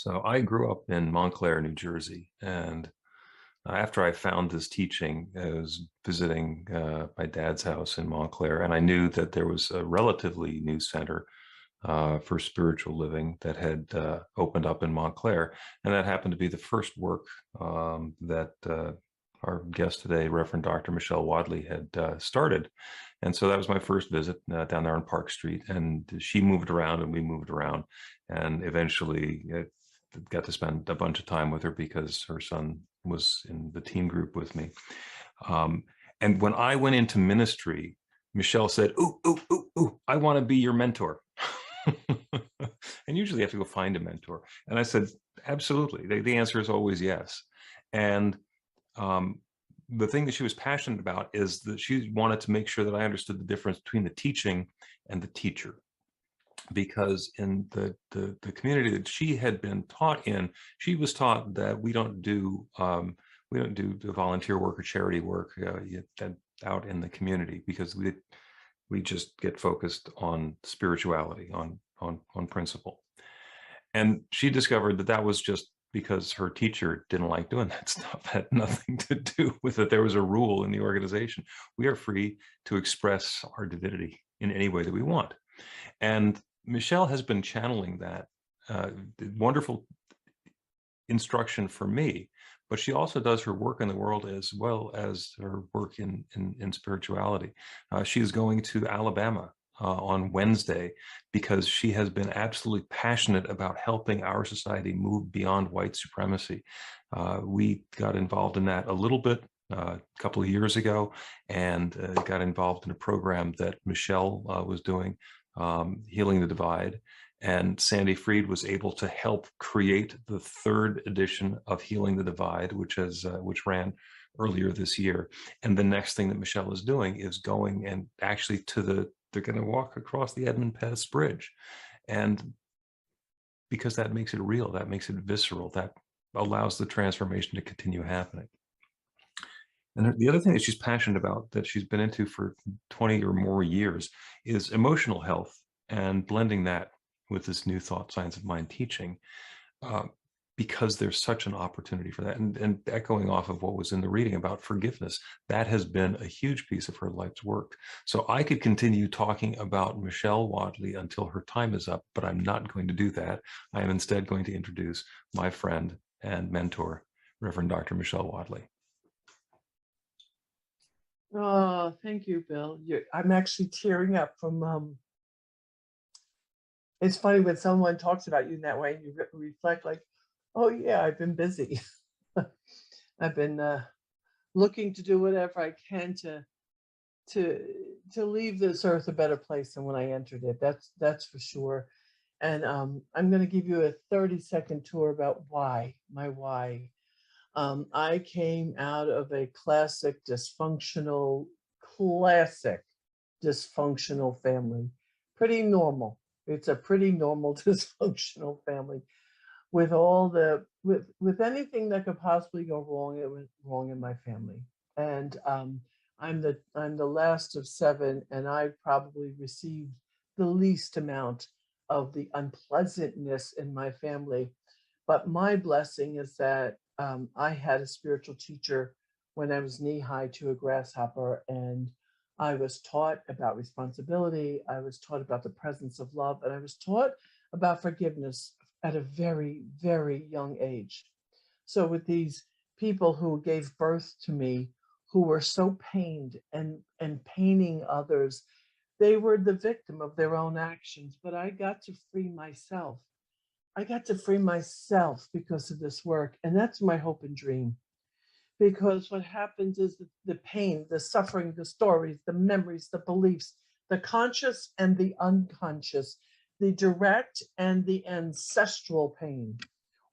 So I grew up in Montclair, New Jersey, and after I found this teaching, I was visiting my dad's house in Montclair, and I knew that there was a relatively new center for spiritual living that had opened up in Montclair, and that happened to be the first work that our guest today, Reverend Dr. Michelle Wadleigh, had started. And so that was my first visit down there on Park Street, and she moved around and we moved around, and eventually got to spend a bunch of time with her because her son was in the teen group with me. And when I went into ministry, Michelle said, "Ooh, ooh, ooh, ooh, I want to be your mentor." And usually you have to go find a mentor. And I said, absolutely. The answer is always yes. And the thing that she was passionate about is that she wanted to make sure that I understood the difference between the teaching and the teacher. Because in the community that she had been taught in, she was taught that we don't do volunteer work or charity work out in the community, because we just get focused on spirituality, on principle. And she discovered that that was just because her teacher didn't like doing that stuff. It had nothing to do with it. There was a rule in the organization. We are free to express our divinity in any way that we want. And Michelle has been channeling that wonderful instruction for me, but she also does her work in the world as well as her work in spirituality. She is going to Alabama on Wednesday because she has been absolutely passionate about helping our society move beyond white supremacy. We got involved in that a little bit a couple of years ago, and got involved in a program that Michelle was doing, Healing the Divide. And Sandy Fried was able to help create the third edition of Healing the Divide, which ran earlier this year. And the next thing that Michelle is doing is going and actually they're going to walk across the Edmund Pettus Bridge. And because that makes it real, that makes it visceral, that allows the transformation to continue happening. And the other thing that she's passionate about, that she's been into for 20 or more years, is emotional health, and blending that with this new thought science of mind teaching, because there's such an opportunity for that. And echoing off of what was in the reading about forgiveness, that has been a huge piece of her life's work. So I could continue talking about Michelle Wadleigh until her time is up, but I'm not going to do that. I am instead going to introduce my friend and mentor, Reverend Dr. Michelle Wadleigh. Oh, thank you, Bill. I'm actually tearing up from, it's funny when someone talks about you in that way, and you reflect like, oh yeah, I've been busy. I've been looking to do whatever I can to leave this earth a better place than when I entered it. That's for sure. And I'm going to give you a 30-second tour about my why. I came out of a classic dysfunctional family. Pretty normal. It's a pretty normal dysfunctional family with with anything that could possibly go wrong. It went wrong in my family. And I'm the last of 7, and I probably received the least amount of the unpleasantness in my family. But my blessing is that I had a spiritual teacher when I was knee-high to a grasshopper, and I was taught about responsibility, I was taught about the presence of love, and I was taught about forgiveness at a very, very young age. So with these people who gave birth to me, who were so pained and paining others, they were the victim of their own actions, but I got to free myself. I got to free myself because of this work. And that's my hope and dream. Because what happens is the pain, the suffering, the stories, the memories, the beliefs, the conscious and the unconscious, the direct and the ancestral pain,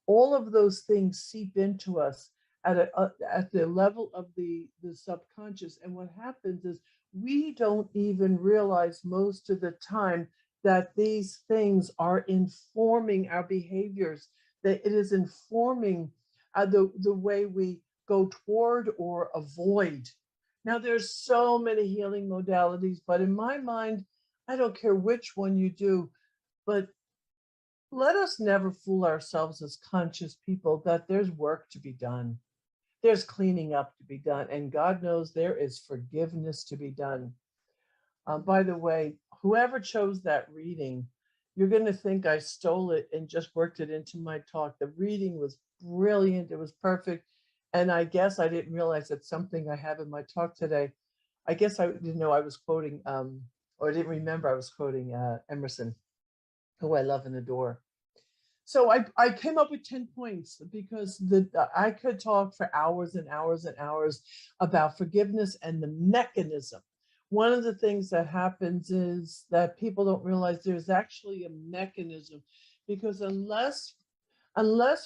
all of those things seep into us at the level of the subconscious. And what happens is we don't even realize most of the time that these things are informing our behaviors, that it is informing the way we go toward or avoid. Now, there's so many healing modalities, but in my mind, I don't care which one you do, but let us never fool ourselves as conscious people that there's work to be done. There's cleaning up to be done, and God knows there is forgiveness to be done. By the way, whoever chose that reading, you're going to think I stole it and just worked it into my talk. The reading was brilliant. It was perfect. And I guess I didn't realize that's something I have in my talk today. I guess I didn't know I was quoting, or I didn't remember I was quoting Emerson, who I love and adore. So I came up with 10 points because I could talk for hours and hours and hours about forgiveness and the mechanism. One of the things that happens is that people don't realize there's actually a mechanism, because unless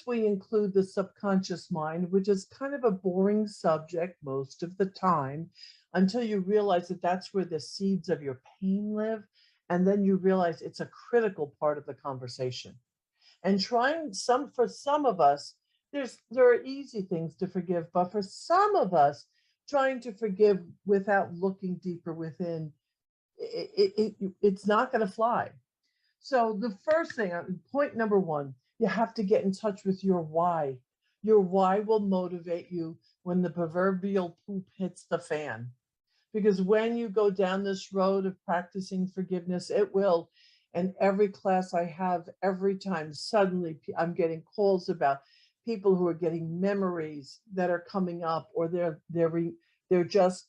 we include the subconscious mind, which is kind of a boring subject most of the time, until you realize that that's where the seeds of your pain live, and then you realize it's a critical part of the conversation. And for some of us, there are easy things to forgive, but for some of us, trying to forgive without looking deeper within, it's not going to fly. So the first thing, point number one, you have to get in touch with your why. Your why will motivate you when the proverbial poop hits the fan. Because when you go down this road of practicing forgiveness, it will. And every class I have, every time, suddenly I'm getting calls about people who are getting memories that are coming up, or they're just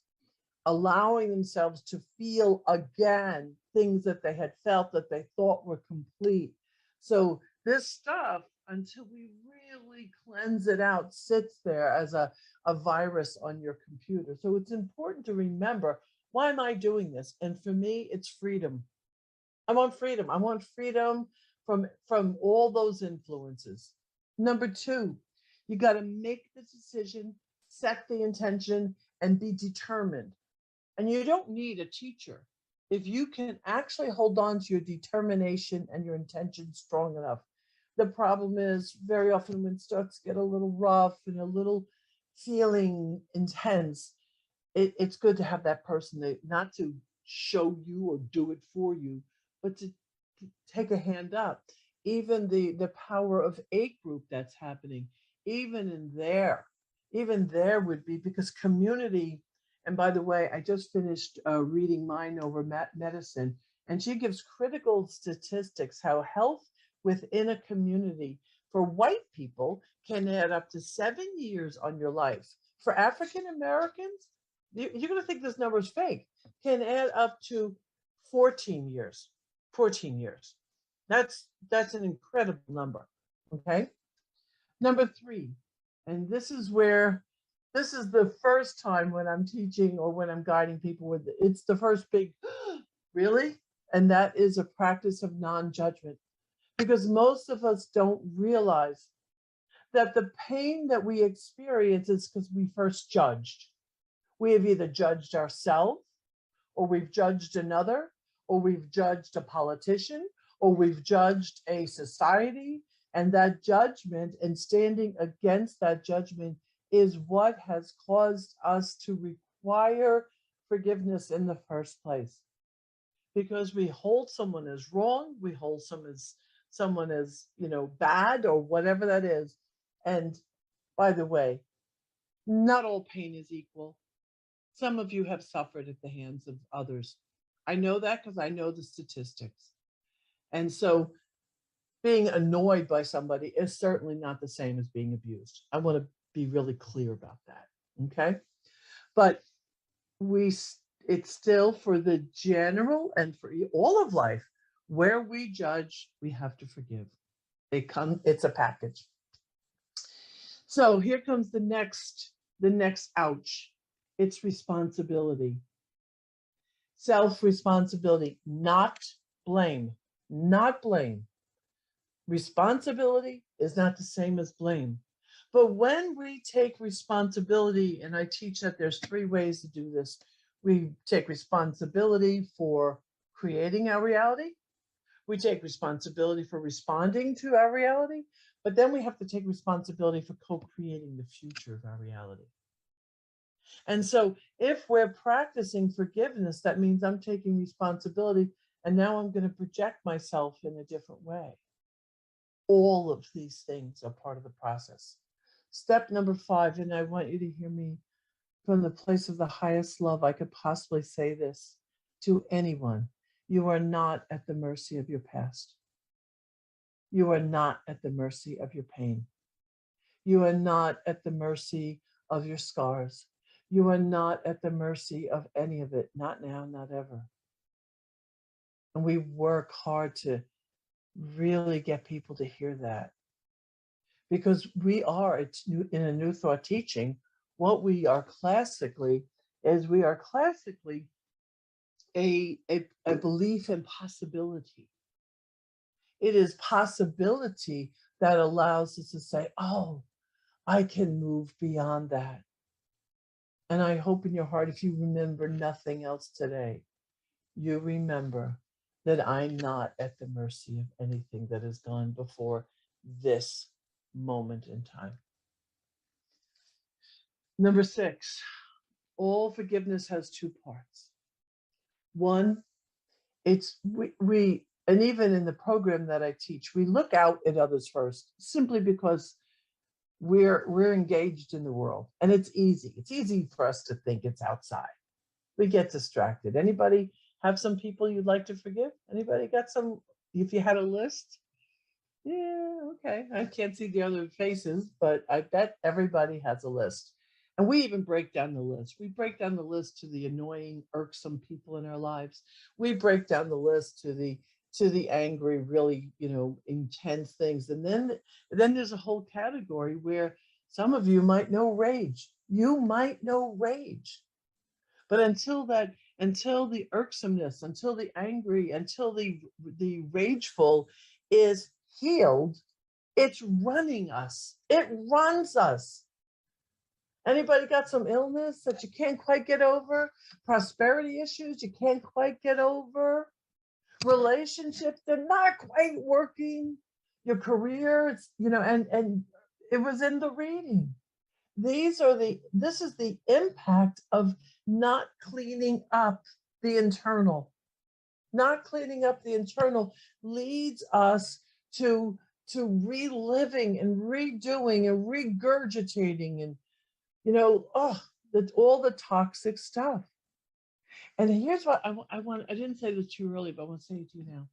allowing themselves to feel again things that they had felt that they thought were complete. So this stuff, until we really cleanse it out, sits there as a virus on your computer. So it's important to remember, why am I doing this? And for me, it's freedom. I want freedom. I want freedom from all those influences. Number two, you got to make the decision, set the intention, and be determined. And you don't need a teacher. If you can actually hold on to your determination and your intention strong enough. The problem is very often when it starts to get a little rough and a little feeling intense, it's good to have that person not to show you or do it for you, but to take a hand up. Even the power of a group that's happening, even there would be, because community. And by the way, I just finished reading Mind Over Medicine, and she gives critical statistics how health within a community for white people can add up to 7 years on your life. For African Americans, you're going to think this number is fake, can add up to 14 years. 14 years. That's an incredible number. Okay. Number three, and this is the first time when I'm teaching or when I'm guiding people with it's the first big really, and that is a practice of non-judgment, because most of us don't realize that the pain that we experience is because we first judged. We have either judged ourselves, or we've judged another, or we've judged a politician, or we've judged a society. And that judgment and standing against that judgment is what has caused us to require forgiveness in the first place. Because we hold someone as wrong, we hold someone as, bad, or whatever that is. And by the way, not all pain is equal. Some of you have suffered at the hands of others. I know that because I know the statistics. And so being annoyed by somebody is certainly not the same as being abused. I want to be really clear about that. Okay. But it's still for the general and for all of life, where we judge, we have to forgive. It's a package. So here comes the next ouch. It's responsibility. Self-responsibility, not blame. Not blame. Responsibility is not the same as blame. But when we take responsibility, and I teach that there's 3 ways to do this. We take responsibility for creating our reality. We take responsibility for responding to our reality. But then we have to take responsibility for co-creating the future of our reality. And so if we're practicing forgiveness, that means I'm taking responsibility, and now I'm going to project myself in a different way. All of these things are part of the process. Step number 5, and I want you to hear me from the place of the highest love I could possibly say this to anyone. You are not at the mercy of your past. You are not at the mercy of your pain. You are not at the mercy of your scars. You are not at the mercy of any of it. Not now, not ever. And we work hard to really get people to hear that. Because we are, in a New Thought teaching, what we are classically is we are classically a belief in possibility. It is possibility that allows us to say, oh, I can move beyond that. And I hope in your heart, if you remember nothing else today, you remember that I'm not at the mercy of anything that has gone before this moment in time. Number 6, all forgiveness has 2 parts. One, it's we and even in the program that I teach, we look out at others first, simply because we're engaged in the world, and it's easy. It's easy for us to think it's outside. We get distracted. Anybody have some people you'd like to forgive? Anybody got some? If you had a list? Yeah, okay. I can't see the other faces, but I bet everybody has a list. And we even break down the list. We break down the list to the annoying, irksome people in our lives. We break down the list to the angry, really, intense things. And then there's a whole category where some of you might know rage. You might know rage. But until the irksomeness, until the angry, until the rageful is healed, it's running us. It runs us. Anybody got some illness that you can't quite get over? Prosperity issues you can't quite get over? Relationships, they're not quite working. Your career, and it was in the reading. This is the impact of not cleaning up the internal. Not cleaning up the internal leads us to reliving and redoing and regurgitating and all the toxic stuff. And here's what I didn't say this to you earlier, but I want to say it to you now.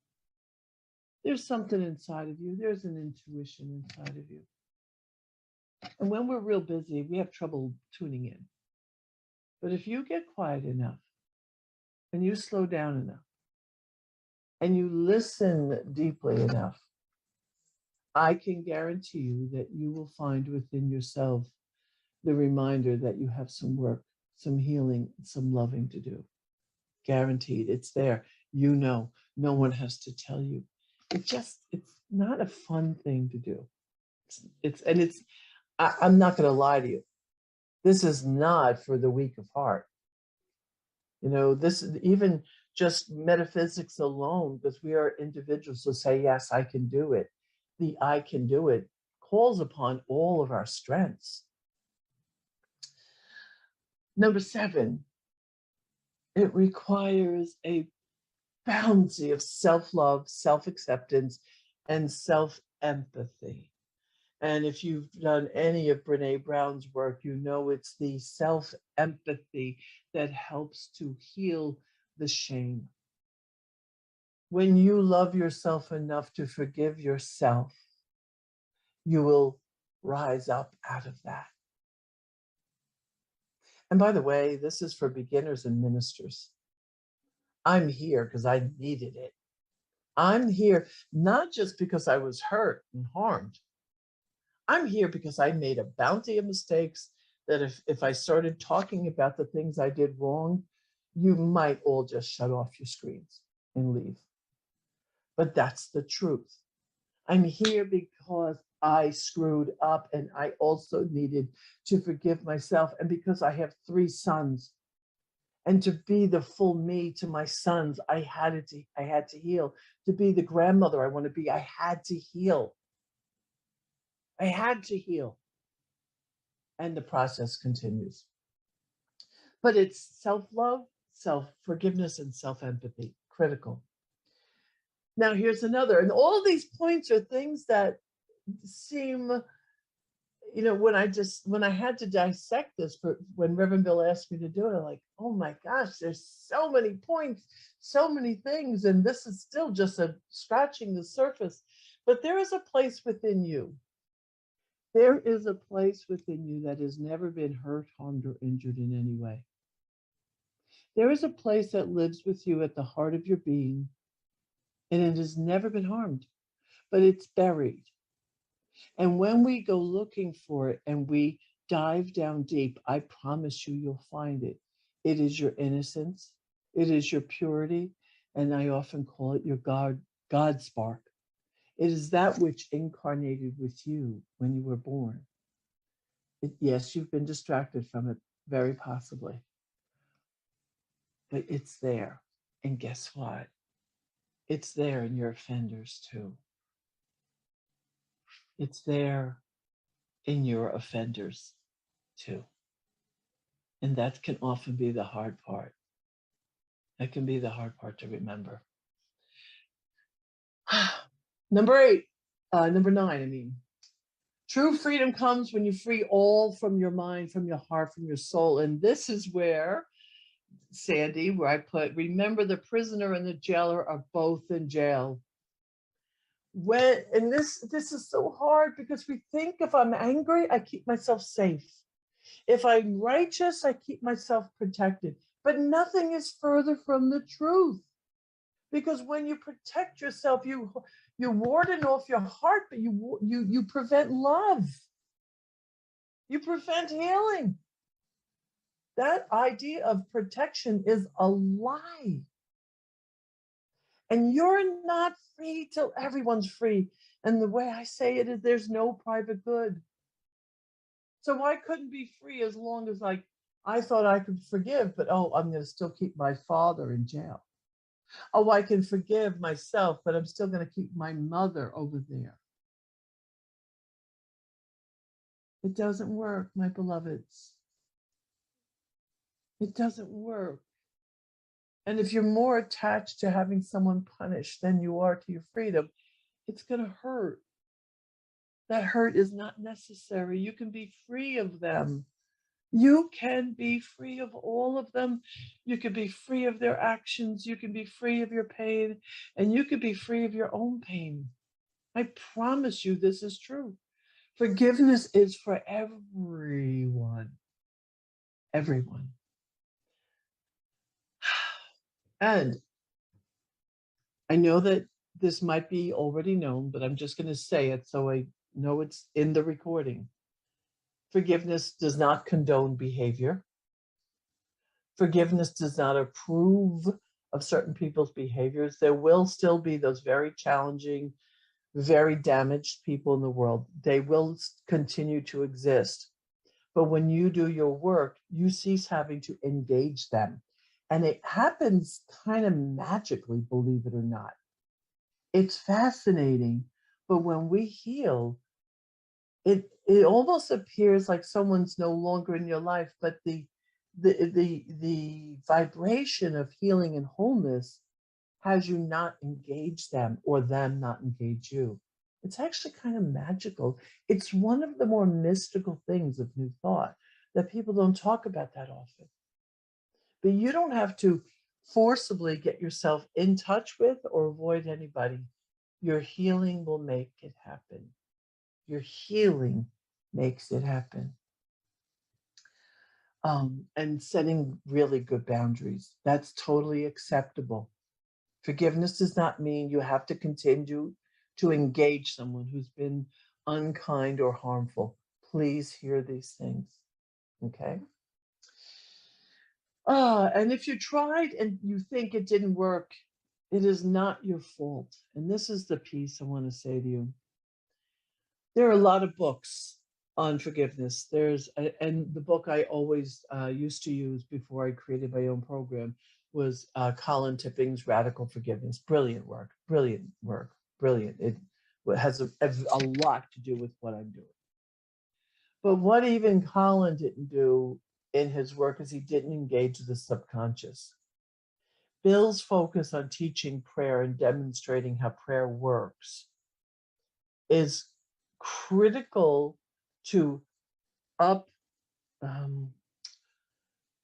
There's something inside of you. There's an intuition inside of you. And when we're real busy, we have trouble tuning in. But if you get quiet enough and you slow down enough and you listen deeply enough, I can guarantee you that you will find within yourself the reminder that you have some work, some healing, some loving to do. Guaranteed. It's there. No one has to tell you. It's not a fun thing to do. I'm not going to lie to you. This is not for the weak of heart. This is even just metaphysics alone, because we are individuals who say, yes, I can do it. The I can do it calls upon all of our strengths. Number 7, it requires a bounty of self-love, self-acceptance, and self-empathy. And if you've done any of Brene Brown's work, it's the self-empathy that helps to heal the shame. When you love yourself enough to forgive yourself, you will rise up out of that. And by the way, this is for beginners and ministers. I'm here because I needed it. I'm here not just because I was hurt and harmed. I'm here because I made a bounty of mistakes that if I started talking about the things I did wrong, you might all just shut off your screens and leave. But that's the truth. I'm here because I screwed up and I also needed to forgive myself. And because I have 3 sons, and to be the full me to my sons, I had to heal. To be the grandmother I want to be, I had to heal. I had to heal. And the process continues. But it's self-love, self-forgiveness, and self-empathy, critical. Now, here's another. And all these points are things that seem, when I had to dissect this, when Reverend Bill asked me to do it, I'm like, oh my gosh, there's so many points, so many things, and this is still just scratching the surface. But there is a place within you. There is a place within you that has never been hurt, harmed, or injured in any way. There is a place that lives with you at the heart of your being, and it has never been harmed, but it's buried. And when we go looking for it and we dive down deep, I promise you'll find it. It is your innocence, it is your purity, and I often call it your God spark. It is that which incarnated with you when you were born. Yes, you've been distracted from it, very possibly, but it's there. And guess what? It's there in your offenders too. It's there in your offenders too. And that can often be the hard part. That can be the hard part to remember. Number 9, I mean. True freedom comes when you free all from your mind, from your heart, from your soul. And this is where, Sandy, where I put, remember the prisoner and the jailer are both in jail. And this is so hard because we think if I'm angry, I keep myself safe. If I'm righteous, I keep myself protected. But nothing is further from the truth. Because when you protect yourself, you warden off your heart, but you prevent love. You prevent healing. That idea of protection is a lie. And you're not free till everyone's free. And the way I say it is there's no private good. So I couldn't be free as long as I thought I could forgive, but I'm going to still keep my father in jail. Oh, I can forgive myself, but I'm still going to keep my mother over there. It doesn't work, my beloveds. It doesn't work. And if you're more attached to having someone punished than you are to your freedom, it's going to hurt. That hurt is not necessary. You can be free of them. You can be free of all of them. You can be free of their actions. You can be free of your pain, and you can be free of your own pain. I promise you this is true. Forgiveness is for everyone. Everyone. And I know that this might be already known, but I'm just going to say it so I know it's in the recording. Forgiveness does not condone behavior. Forgiveness does not approve of certain people's behaviors. There will still be those very challenging, very damaged people in the world. They will continue to exist. But when you do your work, you cease having to engage them. And it happens kind of magically, believe it or not. It's fascinating. But when we heal, it almost appears like someone's no longer in your life, but the vibration of healing and wholeness has you not engage them or them not engage you. It's actually kind of magical. It's one of the more mystical things of New Thought that people don't talk about that often. But you don't have to forcibly get yourself in touch with or avoid anybody. Your healing will make it happen. Your healing makes it happen. And setting really good boundaries. That's totally acceptable. Forgiveness does not mean you have to continue to engage someone who's been unkind or harmful. Please hear these things, okay? And if you tried and you think it didn't work, it is not your fault. And this is the piece I want to say to you. There are a lot of books on forgiveness. And the book I always used to use before I created my own program was Colin Tipping's Radical Forgiveness. Brilliant work, brilliant work, brilliant. It has a lot to do with what I'm doing. But what even Colin didn't do in his work is he didn't engage the subconscious. Bill's focus on teaching prayer and demonstrating how prayer works is critical to up um,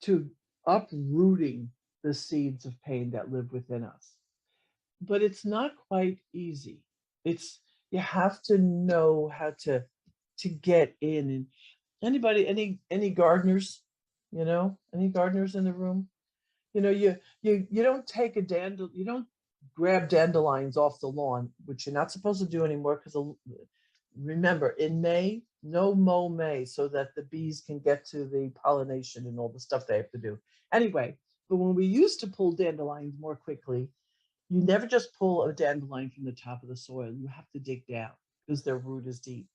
to uprooting the seeds of pain that live within us. But it's not quite easy. It's you have to know how to get in. And anybody, any gardeners, any gardeners in the room? You don't take you don't grab dandelions off the lawn, which you're not supposed to do anymore because remember, in May, no mow May, so that the bees can get to the pollination and all the stuff they have to do. Anyway, but when we used to pull dandelions more quickly, you never just pull a dandelion from the top of the soil. You have to dig down because their root is deep.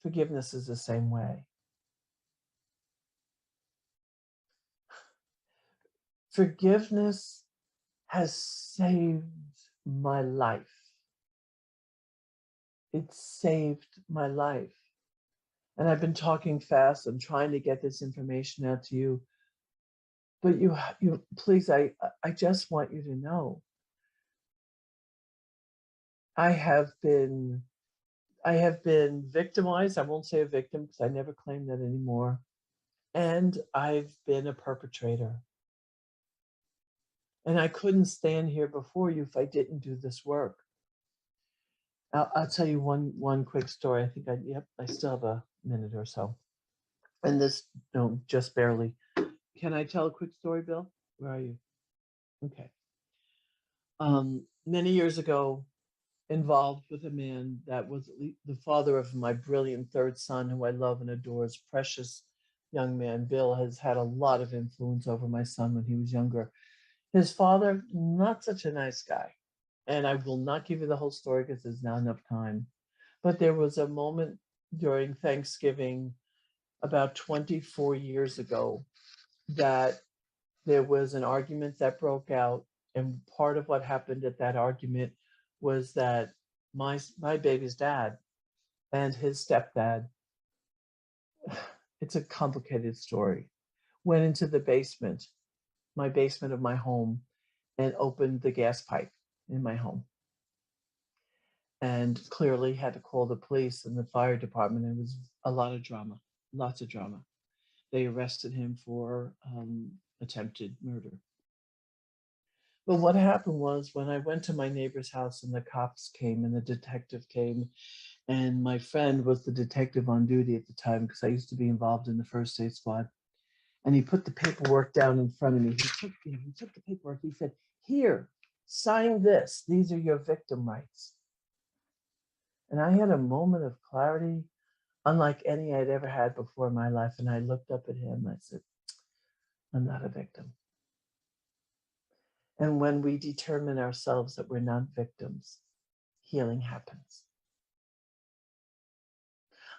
Forgiveness is the same way. Forgiveness has saved my life. It saved my life. And I've been talking fast. I'm trying to get this information out to you. But you please, I just want you to know. I have been victimized. I won't say a victim because I never claim that anymore. And I've been a perpetrator. And I couldn't stand here before you if I didn't do this work. I'll tell you one quick story. I think I still have a minute or so. And this, no, just barely. Can I tell a quick story, Bill? Where are you? Okay. Many years ago, involved with a man that was the father of my brilliant third son, who I love and adore, is precious young man. Bill has had a lot of influence over my son when he was younger. His father, not such a nice guy. And I will not give you the whole story because there's not enough time. But there was a moment during Thanksgiving about 24 years ago that there was an argument that broke out. And part of what happened at that argument was that my baby's dad and his stepdad, it's a complicated story, went into the basement, my basement of my home, and opened the gas pipe in my home. And clearly had to call the police and the fire department. It was a lot of drama, lots of drama. They arrested him for attempted murder. But what happened was when I went to my neighbor's house and the cops came and the detective came, and my friend was the detective on duty at the time because I used to be involved in the first aid squad. And he put the paperwork down in front of me. He took the paperwork. He said, "Here, sign this. These are your victim rights." And I had a moment of clarity, unlike any I'd ever had before in my life. And I looked up at him. I said, "I'm not a victim." And when we determine ourselves that we're not victims, healing happens.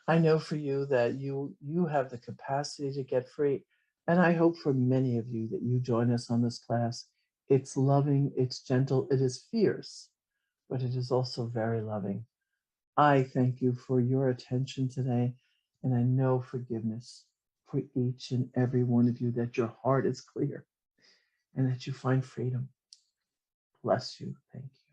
I know for you that you have the capacity to get free. And I hope for many of you that you join us on this class. It's loving, it's gentle, it is fierce, but it is also very loving. I thank you for your attention today. And I know forgiveness for each and every one of you, that your heart is clear and that you find freedom. Bless you. Thank you.